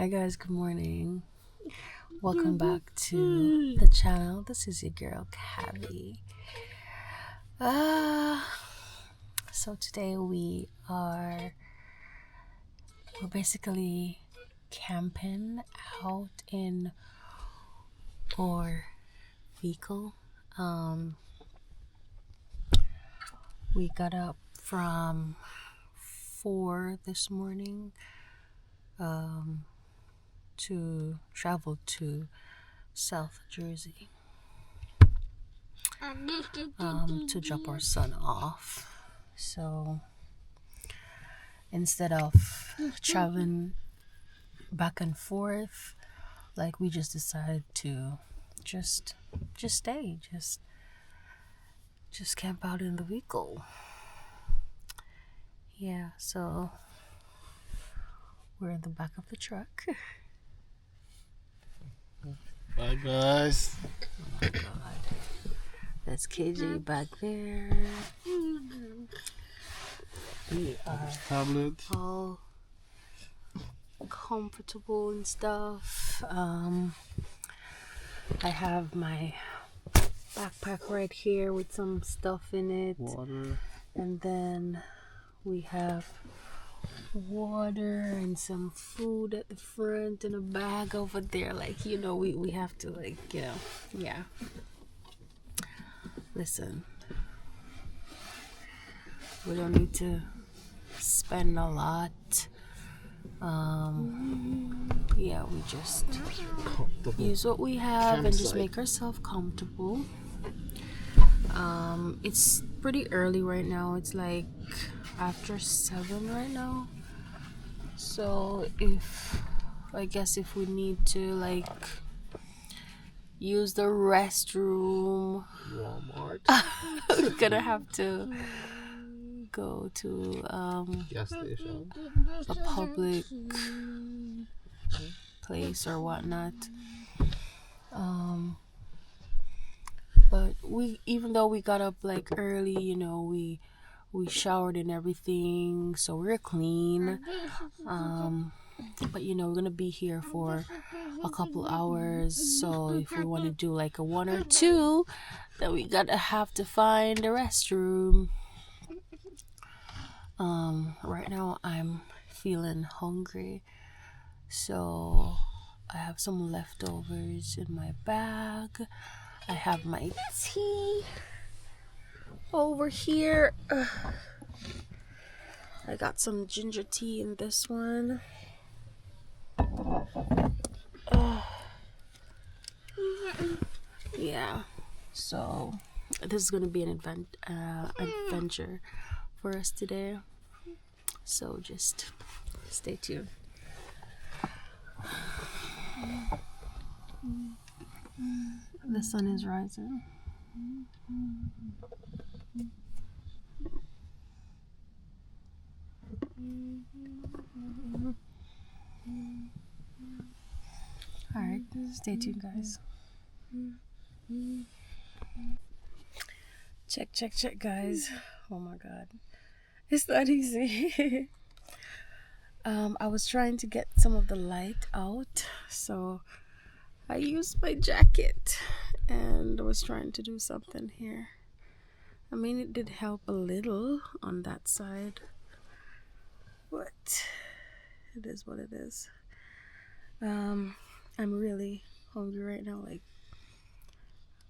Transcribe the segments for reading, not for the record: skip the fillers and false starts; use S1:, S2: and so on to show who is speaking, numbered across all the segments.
S1: Hi guys, good morning. Welcome back to the channel. This is your girl Cavi. So today we're basically camping out in our vehicle. We got up from 4 this morning to travel to South Jersey to drop our son off. So instead of traveling back and forth, like, we just decided to just stay, just camp out in the vehicle. Yeah, so we're in the back of the truck.
S2: Bye guys.
S1: Oh my god. That's KJ back there. We are
S2: Tablet.
S1: all comfortable and stuff. I have my backpack right here with some stuff in it.
S2: Water.
S1: And then we have water and some food at the front and a bag over there. Like, we have to, yeah. Listen, we don't need to spend a lot. Yeah, we just use what we have and just make ourselves comfortable. It's pretty early right now. It's like after 7 right now. So I guess if we need to use the restroom,
S2: Walmart.
S1: we're gonna have to go to
S2: Gas station.
S1: a public place or whatnot. But even though we got up early, we showered and everything, so we're clean. But we're gonna be here for a couple hours, so if we want to do a 1 or 2, then we have to find a restroom. Right now I'm feeling hungry, so I have some leftovers in my bag. I have my tea over here. I got some ginger tea in this one. Yeah, so this is gonna be an adventure for us today, so just stay tuned. The sun is rising. Alright, stay tuned, guys. Check, guys. Oh my god, it's not easy. I was trying to get some of the light out, so I used my jacket and I was trying to do something here. I mean, it did help a little on that side, but it is what it is. I'm really hungry right now.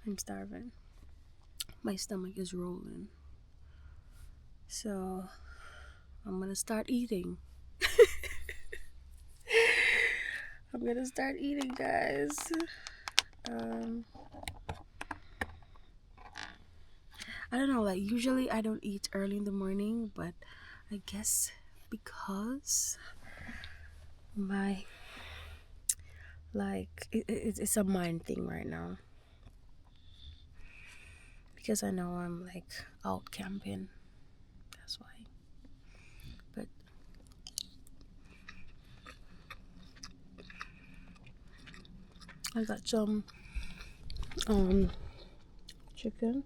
S1: I'm starving. My stomach is rolling, so I'm gonna start eating. I'm gonna start eating, guys. I don't know, usually I don't eat early in the morning, but I guess because my it's a mind thing right now, because I know I'm out camping, that's why. But I got some chicken,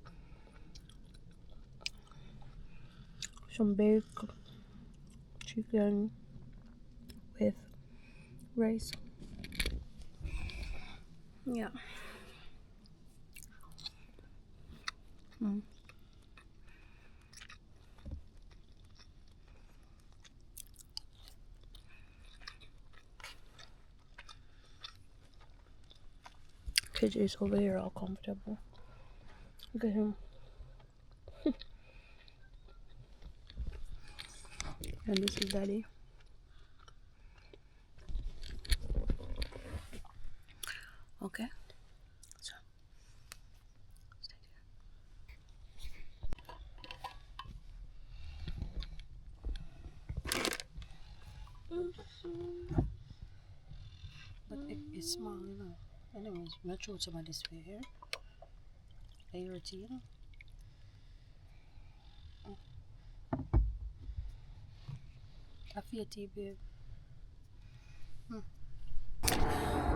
S1: some baked chicken with rice. Yeah. Mm. KJ's over here all comfortable. Look at him. And this is Daddy. Okay. So stay there. But it's small, you know. Anyways, I'm not sure some of this way here. Layer tea, you know. I feel tea, babe.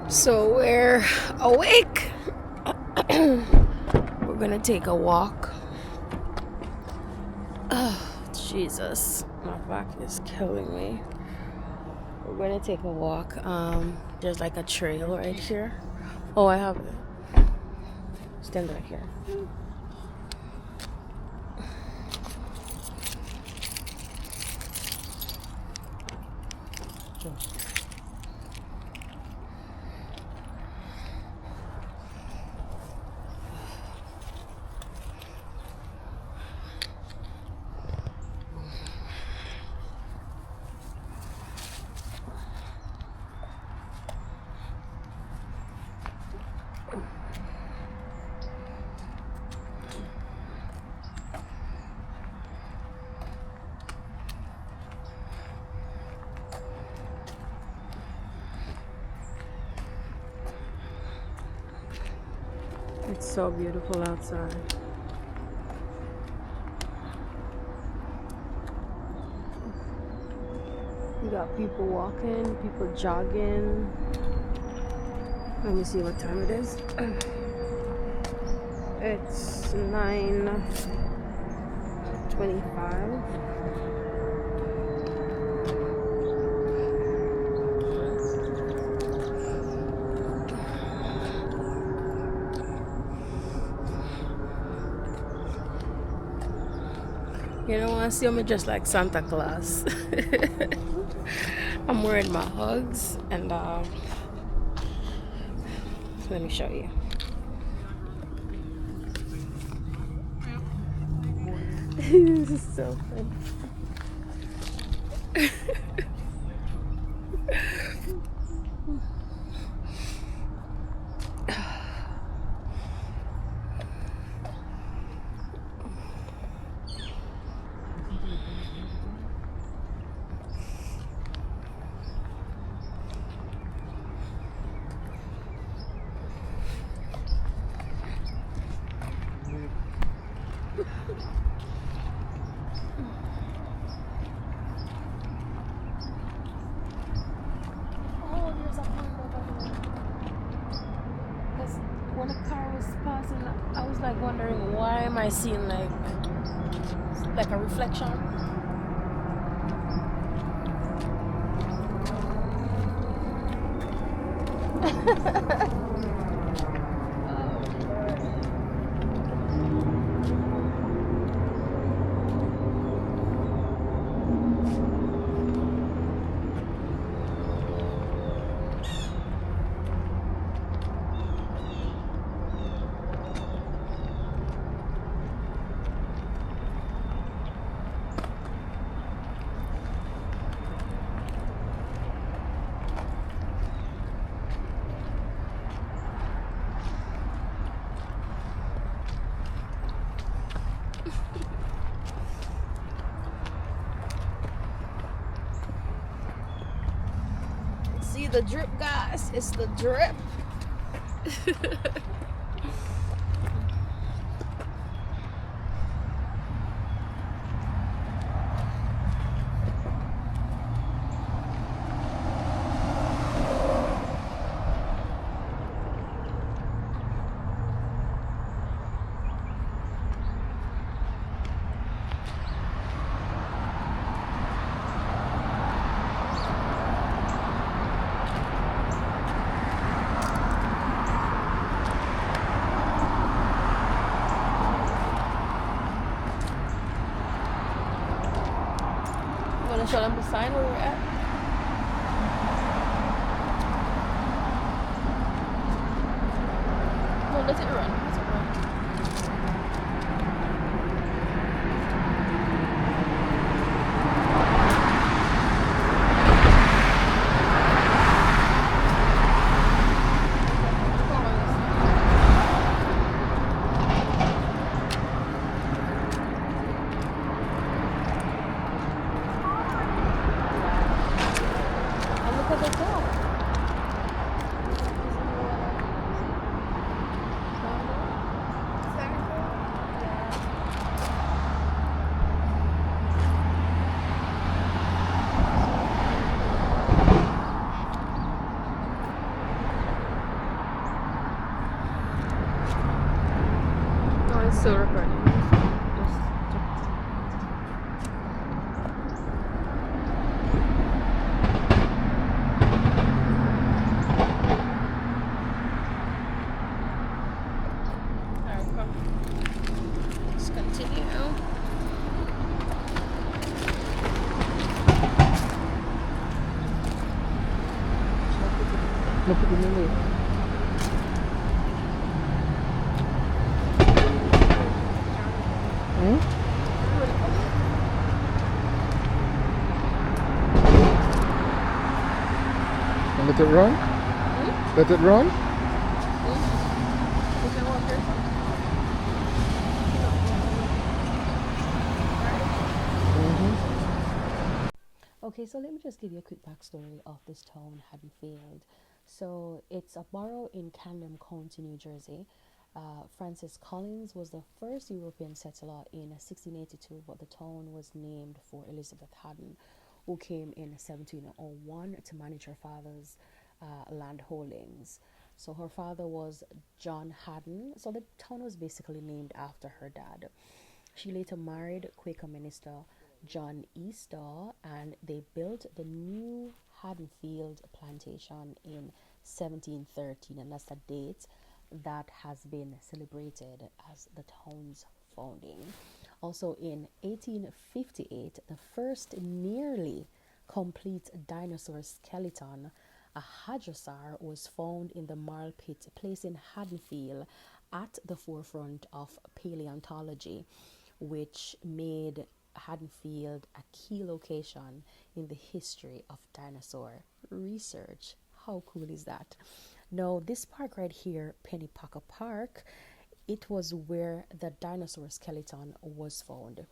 S1: So we're awake. We're gonna take a walk. Oh, Jesus. My back is killing me. We're gonna take a walk. There's like a trail right here. Oh, I have it. Stand right here. It's so beautiful outside. You got people walking, people jogging. Let me see what time it is. It's 9:25. You don't want to see me just like Santa Claus. I'm wearing my hugs and let me show you. This is so fun. When the car was passing, I was like wondering why am I seeing like a reflection? See the drip, guys? It's the drip. Want to show them the sign where we're at? No, let it run. Let it run. And look at the top. No, it's still recording. Alright, come. Let's continue.
S2: Look at the minute. And let it run? Let it run?
S3: Okay, so let me just give you a quick backstory of this town, Haddonfield. So it's a borough in Camden County, New Jersey. Francis Collins was the first European settler in 1682, but the town was named for Elizabeth Haddon, who came in 1701 to manage her father's land holdings. So her father was John Haddon, so the town was basically named after her dad. She later married Quaker minister John Easter, and they built the new Haddonfield plantation in 1713, and that's the date that has been celebrated as the town's founding. Also in 1858, the first nearly complete dinosaur skeleton, a hadrosaur, was found in the Marl Pit, placing Haddonfield at the forefront of paleontology, which made Haddonfield a key location in the history of dinosaur research. How cool is that? Now, this park right here, Pennypacker Park, it was where the dinosaur skeleton was found.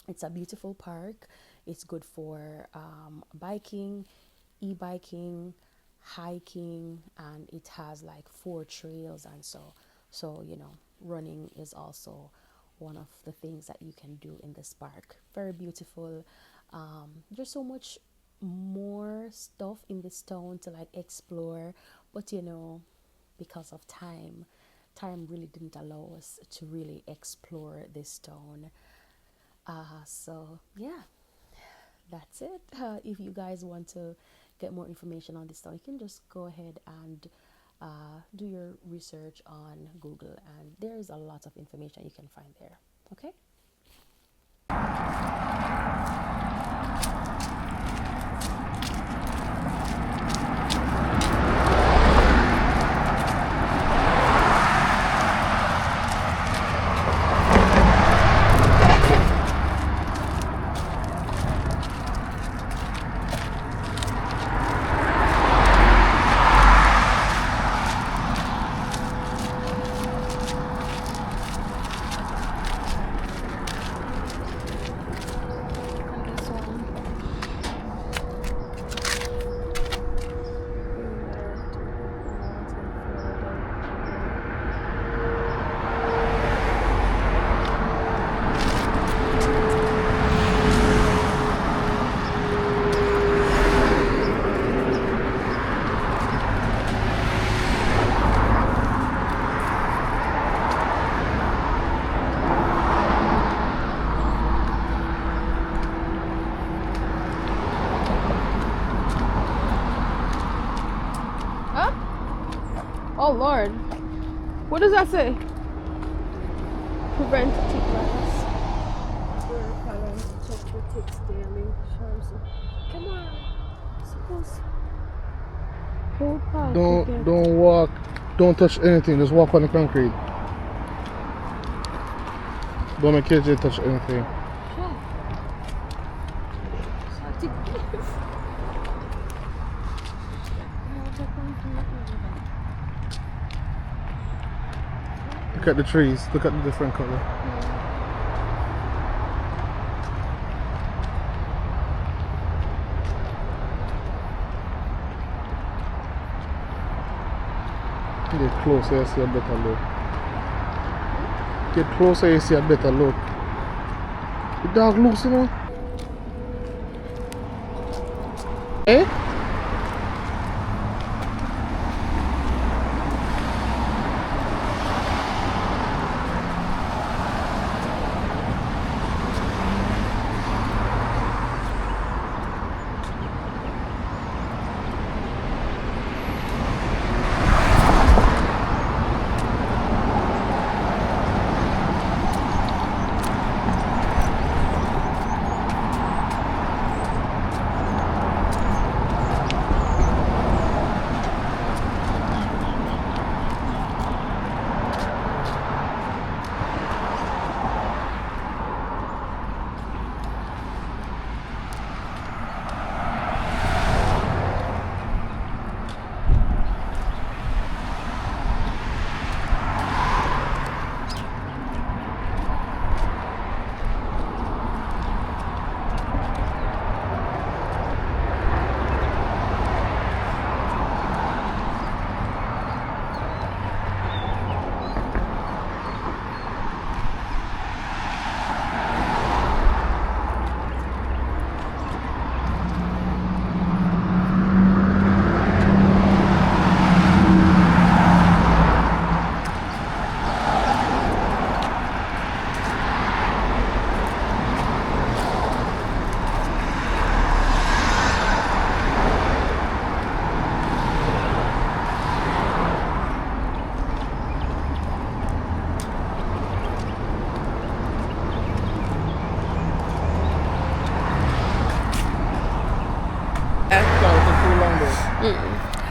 S3: It's a beautiful park. It's good for biking, e-biking, hiking, and it has like 4 trails, and so you know, running is also one of the things that you can do in this park. Very beautiful. There's so much more stuff in this town to like explore, but you know, because of time really didn't allow us to really explore this town. So yeah, that's it. If you guys want to get more information on this town, you can just go ahead and do your research on Google, and there's a lot of information you can find there. Okay.
S1: And this one. Huh? Oh Lord. What does that say? Prevent tick bites.
S3: We're required to check the ticks daily.
S1: Come on. Suppose. Hold back.
S2: Don't walk. Don't touch anything. Just walk on the concrete. Don't make KJ touch anything. Look at the trees. Look at the different color. Get closer, you see a better look. Get closer, you see a better look. The dog loose, you know. Eh?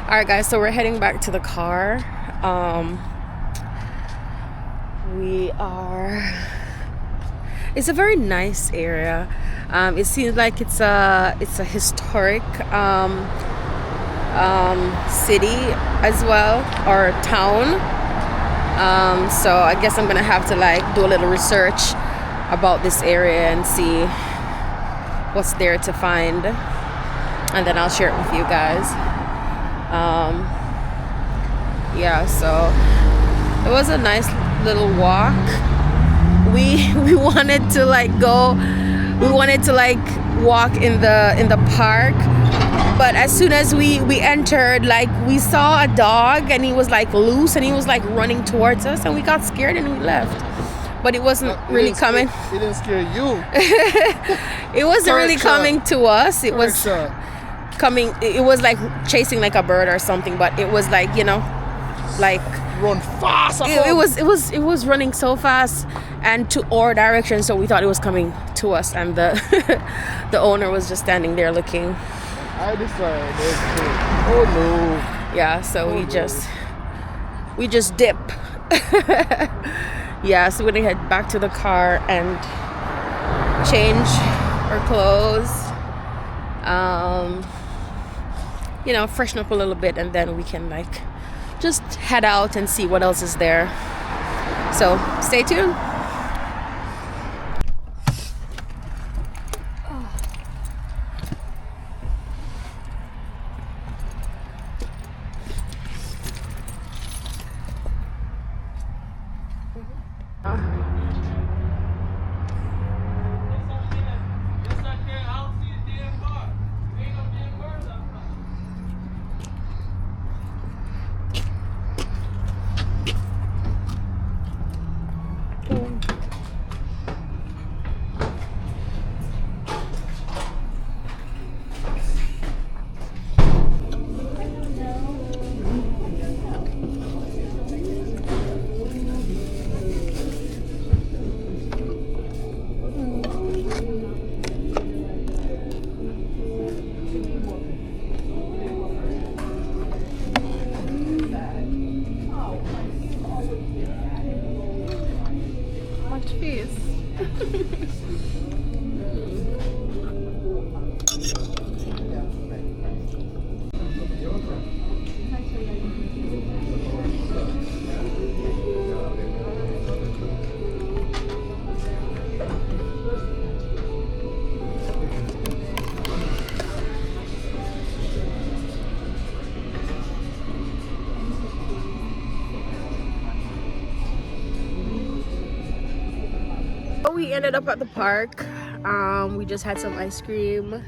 S1: Alright guys, so we're heading back to the car. It's a very nice area. It seems like it's a historic city as well, or town. So I guess I'm gonna have to like do a little research about this area and see what's there to find, and then I'll share it with you guys. Yeah, so it was a nice little walk. We wanted to walk in the park, but as soon as we entered, like, we saw a dog and he was like loose and he was like running towards us, and we got scared and we left. But it wasn't really coming.
S2: It didn't scare you.
S1: It wasn't really coming to us. It was coming. It was like chasing like a bird or something, but it was like, you know, like
S2: run fast.
S1: It was running so fast and to our direction, so we thought it was coming to us, and the owner was just standing there looking.
S2: I decided, oh no.
S1: Yeah, so we just dip. Yeah, so we're gonna head back to the car and change our clothes, you know, freshen up a little bit, and then we can like just head out and see what else is there. So stay tuned. ended up at the park. We just had some ice cream.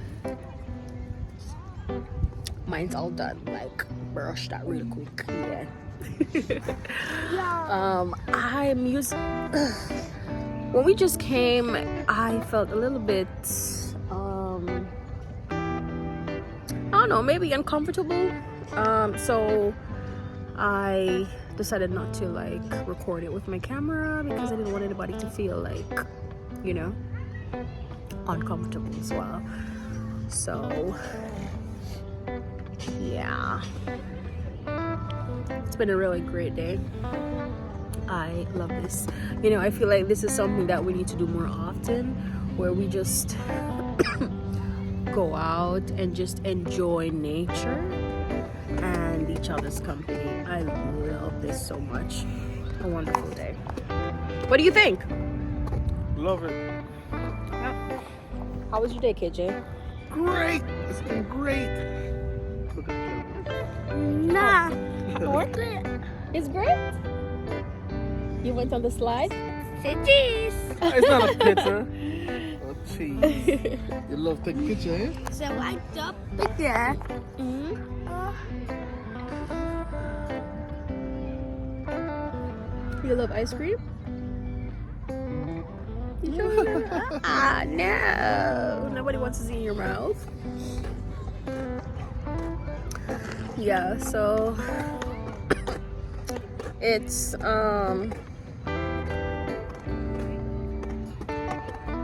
S1: Mine's all done. Like, brush that real quick. Yeah. I'm used. When we just came, I felt a little bit, I don't know, maybe uncomfortable. So I decided not to like record it with my camera because I didn't want anybody to feel like, you know, uncomfortable as well. So yeah, it's been a really great day. I love this. You know, I feel like this is something that we need to do more often, where we just go out and just enjoy nature and each other's company. I love this so much. A wonderful day. What do you think?
S2: Love it.
S1: How was your day, KJ?
S2: Great. It's been great. Look at
S1: Nah. Worth it. It's great. You went on the slide?
S4: Say cheese.
S2: It's not a pizza. Oh, cheese. You love taking picture, eh?
S4: So I got picture.
S1: You love ice cream? You sure? No. Nobody wants to see in your mouth. Yeah, so it's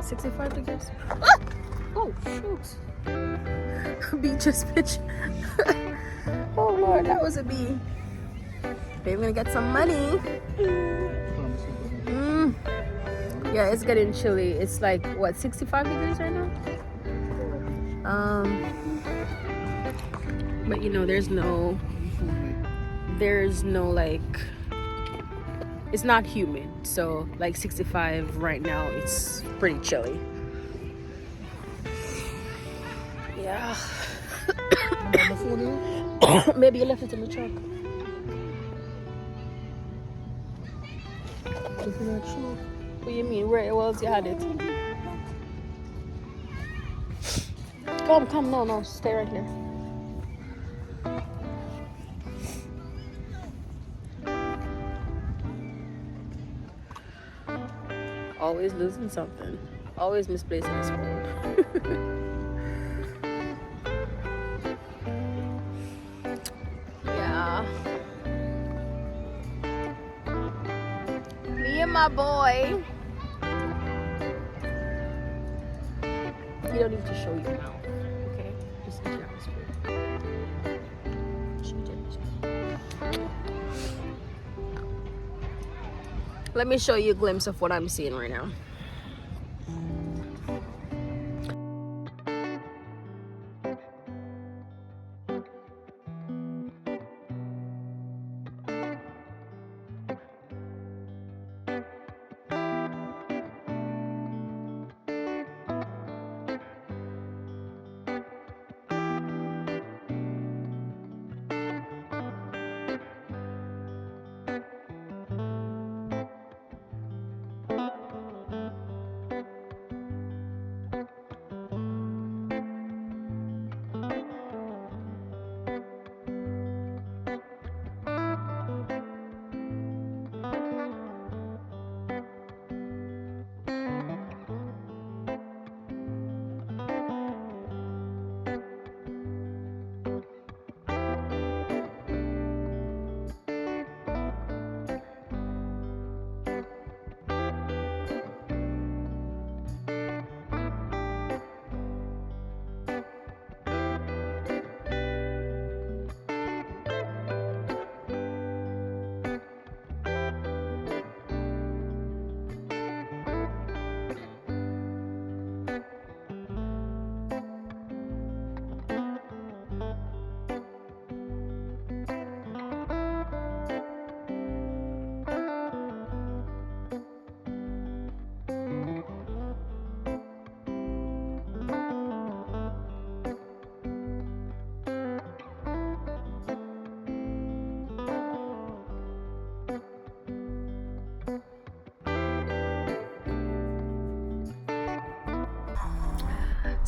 S1: 65 degrees. Ah! Oh shoot. Bee just pitched. Oh Lord, that was a bee. Babe, gonna get some money. Yeah, it's getting chilly. It's like what, 65 degrees right now? But you know, there's no like, it's not humid, so like 65 right now, it's pretty chilly. Yeah. Maybe you left it in the truck. What do you mean? Where else you had it? Come, no, stay right here. Always losing something. Always misplacing his phone. Yeah. Me and my boy. You don't need to show your mouth, okay? Just eat your ice cream. Let me show you a glimpse of what I'm seeing right now.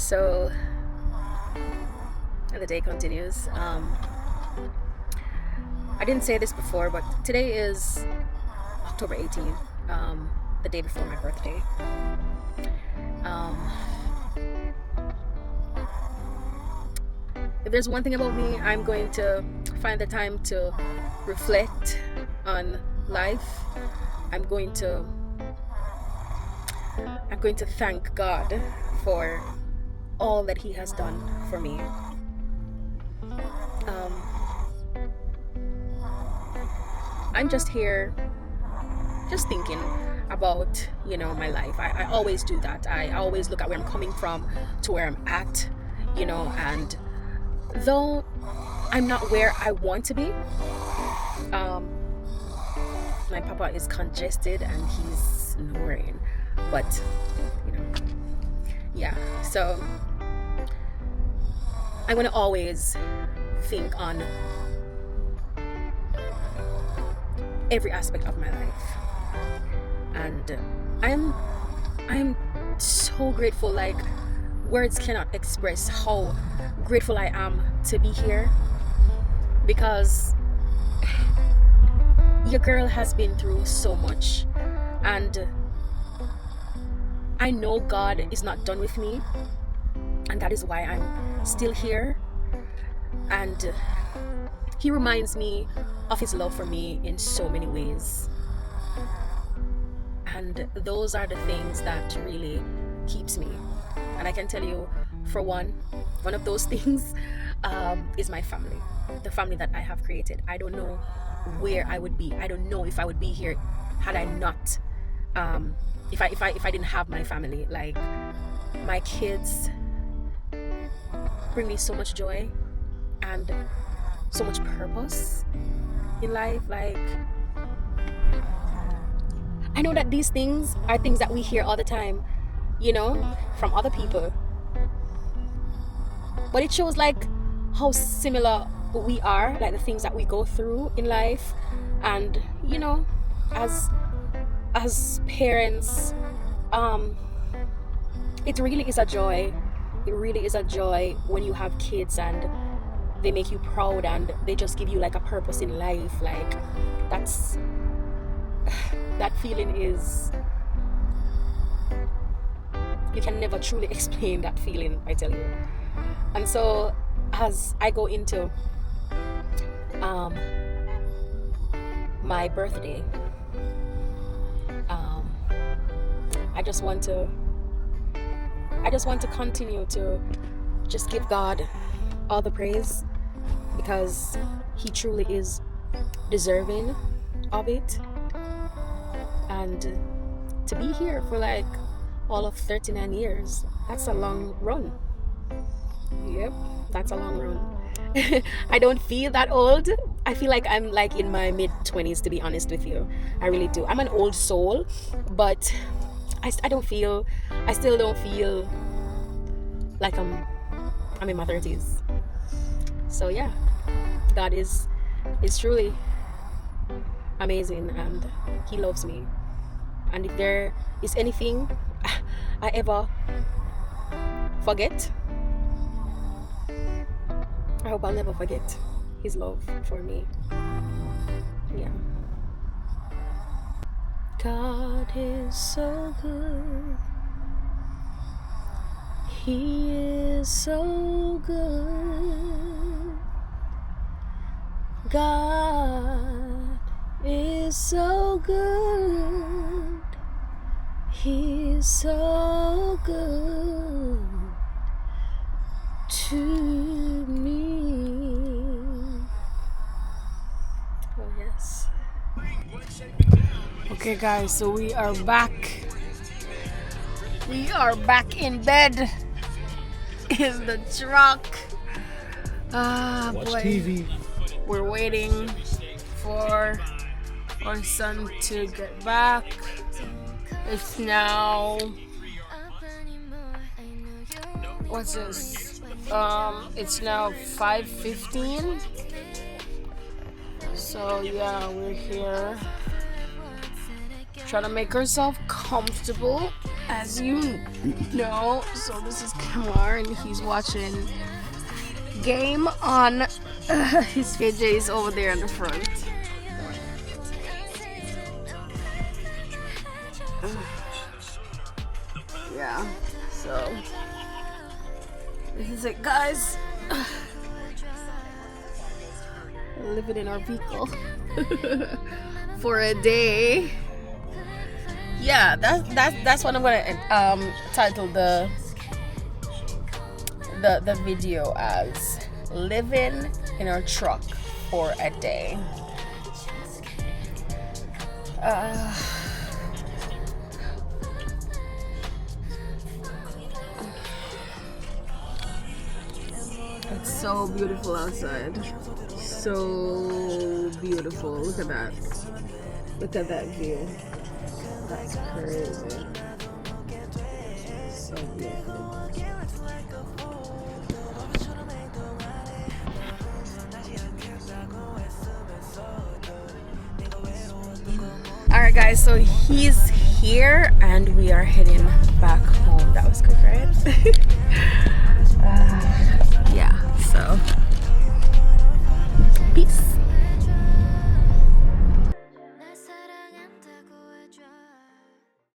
S1: So the day continues. I didn't say this before, but today is October 18th, the day before my birthday. If there's one thing about me, I'm going to find the time to reflect on life. I'm going to thank God for all that He has done for me. I'm just here, just thinking about, my life. I always do that. I always look at where I'm coming from to where I'm at, and though I'm not where I want to be, my papa is congested and he's snoring, but yeah, so I'm going to always think on every aspect of my life, and I'm so grateful, like words cannot express how grateful I am to be here, because your girl has been through so much, and I know God is not done with me, and that is why I'm still here. And He reminds me of His love for me in so many ways, and those are the things that really keeps me. And I can tell you, for one of those things is my family, the family that I have created. I don't know where I would be. I don't know if I would be here had I not if I didn't have my family. Like, my kids bring me so much joy and so much purpose in life. Like, I know that these things are things that we hear all the time, from other people, but it shows like how similar we are, like the things that we go through in life. And as parents, it really is a joy. It really is a joy when you have kids and they make you proud and they just give you like a purpose in life. Like, that feeling is, you can never truly explain that feeling, I tell you. And so as I go into my birthday, I just want to continue to just give God all the praise, because He truly is deserving of it. And to be here for like all of 39 years, that's a long run. Yep, that's a long run. I don't feel that old. I feel like I'm like in my mid-20s, to be honest with you. I really do. I'm an old soul, but I still don't feel like I'm in my 30s. So yeah, God is truly amazing, and He loves me. And if there is anything I ever forget, I hope I'll never forget His love for me. Yeah. God is so good. He is so good. God is so good. He is so good to me. Oh yes. Okay guys, so we are back. We are back in bed in the truck.
S2: Watch
S1: boy.
S2: TV.
S1: We're waiting for our son to get back. It's now, what's this? It's now 5:15. So yeah, we're here trying to make ourselves comfortable. as you know. So this is Kamar, and he's watching game on his KJ's over there in the front. Yeah, so this is it, guys. Living in our vehicle for a day. Yeah, that's what I'm gonna title the video as, living in our truck for a day. It's so beautiful outside. So beautiful. Look at that. Look at that view. That's crazy. So beautiful. Alright guys, so he's here and we are heading back home. That was quick, right?